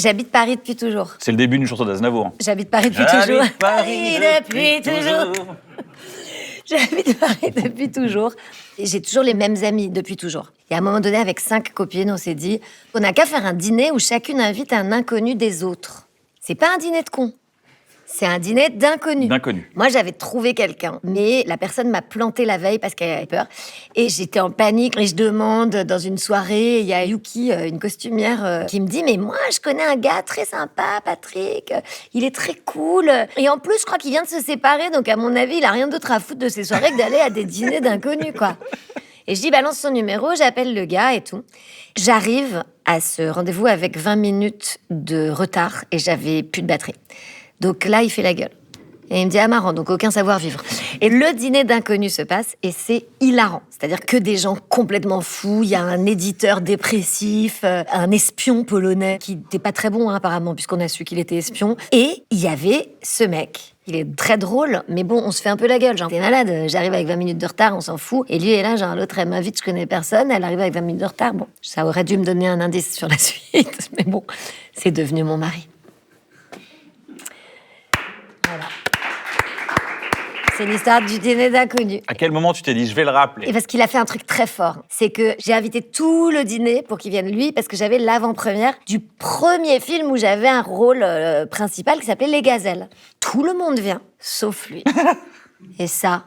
J'habite Paris depuis toujours. C'est le début d'une chanson d'Aznavour. J'habite Paris depuis toujours. Depuis toujours. J'habite Paris depuis toujours. Et j'ai toujours les mêmes amis depuis toujours. Et à un moment donné, avec 5 copines, on s'est dit, on n'a qu'à faire un dîner où chacune invite un inconnu des autres. C'est pas un dîner de cons. C'est un dîner d'inconnus. D'inconnus. Moi, j'avais trouvé quelqu'un, mais la personne m'a planté la veille parce qu'elle avait peur. Et j'étais en panique. Et je demande, dans une soirée, il y a Yuki, une costumière, qui me dit « Mais moi, je connais un gars très sympa, Patrick. Il est très cool. Et en plus, je crois qu'il vient de se séparer. Donc, à mon avis, il a rien d'autre à foutre de ses soirées que d'aller à des dîners d'inconnus, quoi. » Et je dis « Balance son numéro, j'appelle le gars et tout. » J'arrive à ce rendez-vous avec 20 minutes de retard et j'avais plus de batterie. Donc là, il fait la gueule. Et il me dit, ah marrant, donc aucun savoir-vivre. Et le dîner d'inconnus se passe et c'est hilarant. C'est-à-dire que des gens complètement fous, il y a un éditeur dépressif, un espion polonais qui n'était pas très bon, hein, apparemment, puisqu'on a su qu'il était espion. Et il y avait ce mec. Il est très drôle, mais bon, on se fait un peu la gueule. Genre, t'es malade, j'arrive avec 20 minutes de retard, on s'en fout. Et lui est là, genre, l'autre, elle m'invite, je connais personne, elle arrive avec 20 minutes de retard. Bon, ça aurait dû me donner un indice sur la suite, mais bon, c'est devenu mon mari. Voilà. C'est l'histoire du dîner d'inconnus. À quel moment tu t'es dit, je vais le rappeler? Et parce qu'il a fait un truc très fort. C'est que j'ai invité tout le dîner pour qu'il vienne lui, parce que j'avais l'avant-première du premier film où j'avais un rôle principal qui s'appelait Les Gazelles. Tout le monde vient, sauf lui. Et ça,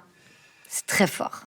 c'est très fort.